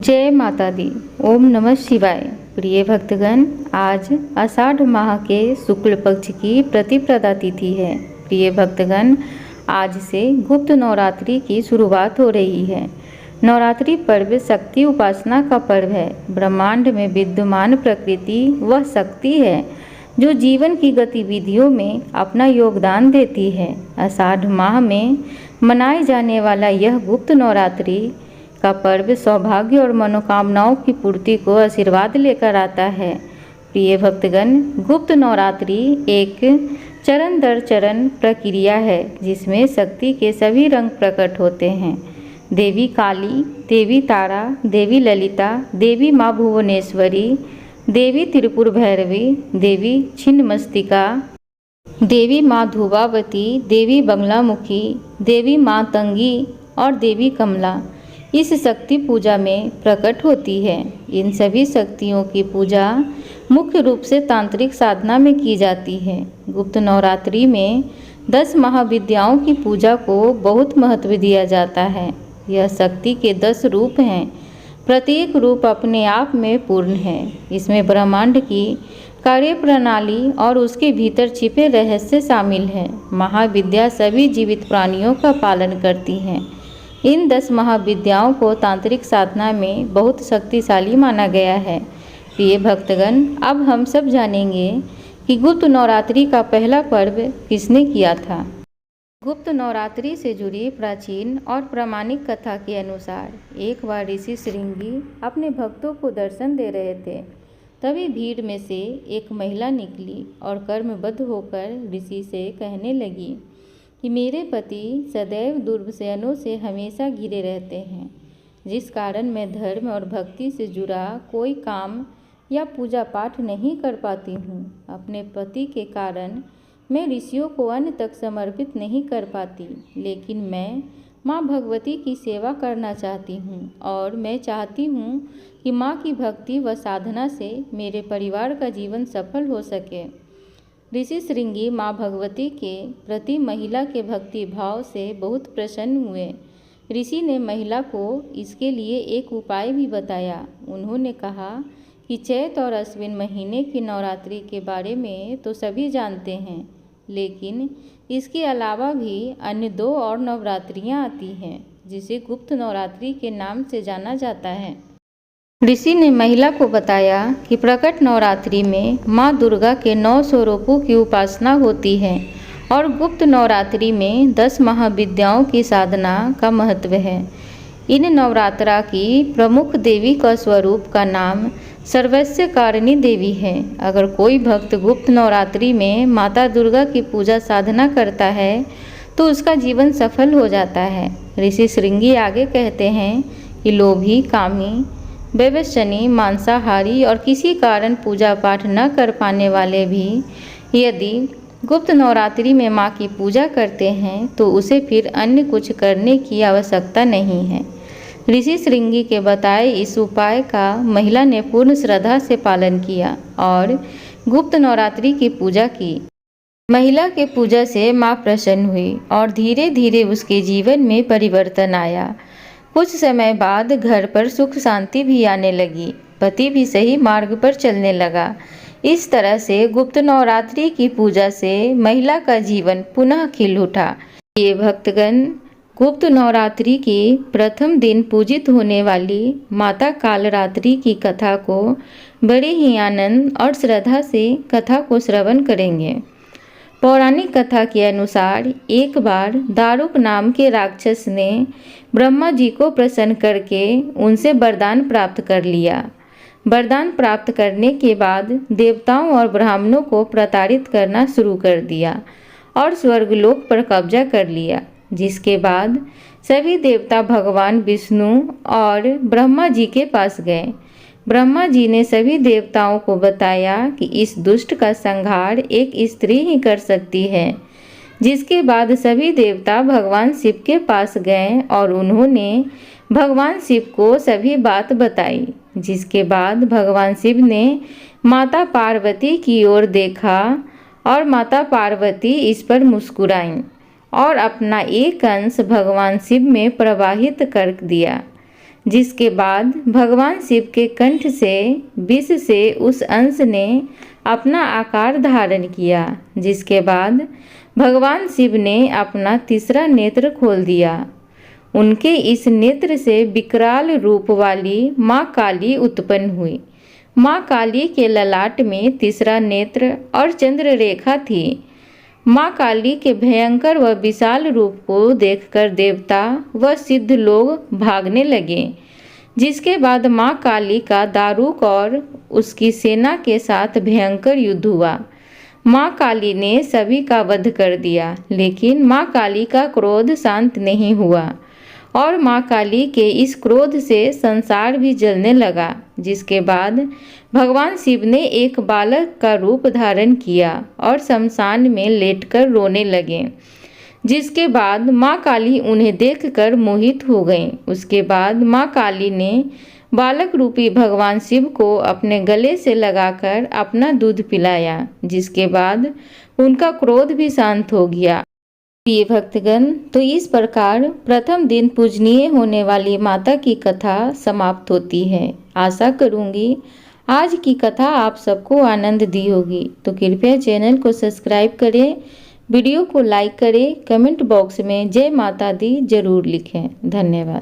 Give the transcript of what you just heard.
जय माता दी। ओम नमः शिवाय। प्रिय भक्तगण, आज आषाढ़ माह के शुक्ल पक्ष की प्रतिपदा तिथि है। प्रिय भक्तगण, आज से गुप्त नवरात्रि की शुरुआत हो रही है। नवरात्रि पर्व शक्ति उपासना का पर्व है। ब्रह्मांड में विद्यमान प्रकृति वह शक्ति है जो जीवन की गतिविधियों में अपना योगदान देती है। आषाढ़ माह में मनाए जाने वाला यह गुप्त नवरात्रि का पर्व सौभाग्य और मनोकामनाओं की पूर्ति को आशीर्वाद लेकर आता है। प्रिय भक्तगण, गुप्त नवरात्रि एक चरण दर चरण प्रक्रिया है जिसमें शक्ति के सभी रंग प्रकट होते हैं। देवी काली, देवी तारा, देवी ललिता, देवी माँ भुवनेश्वरी, देवी त्रिपुर भैरवी, देवी छिन्नमस्तिका, देवी माँ धूबावती, देवी बंगलामुखी, देवी माँ तंगी और देवी कमला इस शक्ति पूजा में प्रकट होती है। इन सभी शक्तियों की पूजा मुख्य रूप से तांत्रिक साधना में की जाती है। गुप्त नवरात्रि में 10 महाविद्याओं की पूजा को बहुत महत्व दिया जाता है। यह शक्ति के 10 रूप हैं। प्रत्येक रूप अपने आप में पूर्ण है। इसमें ब्रह्मांड की कार्यप्रणाली और उसके भीतर छिपे रहस्य शामिल हैं। महाविद्या सभी जीवित प्राणियों का पालन करती हैं। इन 10 महाविद्याओं को तांत्रिक साधना में बहुत शक्तिशाली माना गया है। प्रिय भक्तगण, अब हम सब जानेंगे कि गुप्त नवरात्रि का पहला पर्व किसने किया था। गुप्त नवरात्रि से जुड़ी प्राचीन और प्रामाणिक कथा के अनुसार एक बार ऋषि श्रृंगी अपने भक्तों को दर्शन दे रहे थे। तभी भीड़ में से एक महिला निकली और कर्मबद्ध होकर ऋषि से कहने लगी कि मेरे पति सदैव दुर्व्यसनों से हमेशा घिरे रहते हैं, जिस कारण मैं धर्म और भक्ति से जुड़ा कोई काम या पूजा पाठ नहीं कर पाती हूँ। अपने पति के कारण मैं ऋषियों को अन्न तक समर्पित नहीं कर पाती, लेकिन मैं माँ भगवती की सेवा करना चाहती हूँ और मैं चाहती हूँ कि माँ की भक्ति व साधना से मेरे परिवार का जीवन सफल हो सके। ऋषि श्रृंगी माँ भगवती के प्रति महिला के भक्ति भाव से बहुत प्रसन्न हुए। ऋषि ने महिला को इसके लिए एक उपाय भी बताया। उन्होंने कहा कि चैत और अश्विन महीने की नवरात्रि के बारे में तो सभी जानते हैं, लेकिन इसके अलावा भी अन्य 2 और नवरात्रियाँ आती हैं जिसे गुप्त नवरात्रि के नाम से जाना जाता है। ऋषि ने महिला को बताया कि प्रकट नवरात्रि में माँ दुर्गा के 9 स्वरूपों की उपासना होती है और गुप्त नवरात्रि में 10 महाविद्याओं की साधना का महत्व है। इन नवरात्रा की प्रमुख देवी का स्वरूप का नाम सर्वस्यकारिणी देवी है। अगर कोई भक्त गुप्त नवरात्रि में माता दुर्गा की पूजा साधना करता है तो उसका जीवन सफल हो जाता है। ऋषि श्रृंगी आगे कहते हैं कि लोभी, कामी, व्यभिचारी, मांसाहारी और किसी कारण पूजा पाठ न कर पाने वाले भी यदि गुप्त नवरात्रि में माँ की पूजा करते हैं तो उसे फिर अन्य कुछ करने की आवश्यकता नहीं है। ऋषि श्रृंगी के बताए इस उपाय का महिला ने पूर्ण श्रद्धा से पालन किया और गुप्त नवरात्रि की पूजा की। महिला के पूजा से माँ प्रसन्न हुई और धीरे धीरे उसके जीवन में परिवर्तन आया। कुछ समय बाद घर पर सुख शांति भी आने लगी। पति भी सही मार्ग पर चलने लगा। इस तरह से गुप्त नवरात्रि की पूजा से महिला का जीवन पुनः खिल उठा। ये भक्तगण, गुप्त नवरात्रि के प्रथम दिन पूजित होने वाली माता कालरात्रि की कथा को बड़े ही आनंद और श्रद्धा से कथा को श्रवण करेंगे। पौराणिक कथा के अनुसार एक बार दारुक नाम के राक्षस ने ब्रह्मा जी को प्रसन्न करके उनसे वरदान प्राप्त कर लिया। वरदान प्राप्त करने के बाद देवताओं और ब्राह्मणों को प्रताड़ित करना शुरू कर दिया और स्वर्गलोक पर कब्जा कर लिया, जिसके बाद सभी देवता भगवान विष्णु और ब्रह्मा जी के पास गए। ब्रह्मा जी ने सभी देवताओं को बताया कि इस दुष्ट का संहार एक स्त्री ही कर सकती है। जिसके बाद सभी देवता भगवान शिव के पास गए और उन्होंने भगवान शिव को सभी बात बताई। जिसके बाद भगवान शिव ने माता पार्वती की ओर देखा और माता पार्वती इस पर मुस्कुराईं और अपना एक अंश भगवान शिव में प्रवाहित कर दिया। जिसके बाद भगवान शिव के कंठ से विष से उस अंश ने अपना आकार धारण किया, जिसके बाद भगवान शिव ने अपना तीसरा नेत्र खोल दिया। उनके इस नेत्र से विकराल रूप वाली माँ काली उत्पन्न हुई। माँ काली के ललाट में तीसरा नेत्र और चंद्र रेखा थी। माँ काली के भयंकर व विशाल रूप को देखकर देवता व सिद्ध लोग भागने लगे, जिसके बाद माँ काली का दारुक और उसकी सेना के साथ भयंकर युद्ध हुआ। माँ काली ने सभी का वध कर दिया, लेकिन माँ काली का क्रोध शांत नहीं हुआ और माँ काली के इस क्रोध से संसार भी जलने लगा। जिसके बाद भगवान शिव ने एक बालक का रूप धारण किया और शमशान में लेटकर रोने लगे, जिसके बाद माँ काली उन्हें देखकर मोहित हो गईं। उसके बाद माँ काली ने बालक रूपी भगवान शिव को अपने गले से लगाकर अपना दूध पिलाया, जिसके बाद उनका क्रोध भी शांत हो गया। प्रिय भक्तगण, तो इस प्रकार प्रथम दिन पूजनीय होने वाली माता की कथा समाप्त होती है। आशा करूंगी आज की कथा आप सबको आनंद दी होगी। तो कृपया चैनल को सब्सक्राइब करें, वीडियो को लाइक करें, कमेंट बॉक्स में जय माता दी जरूर लिखें। धन्यवाद।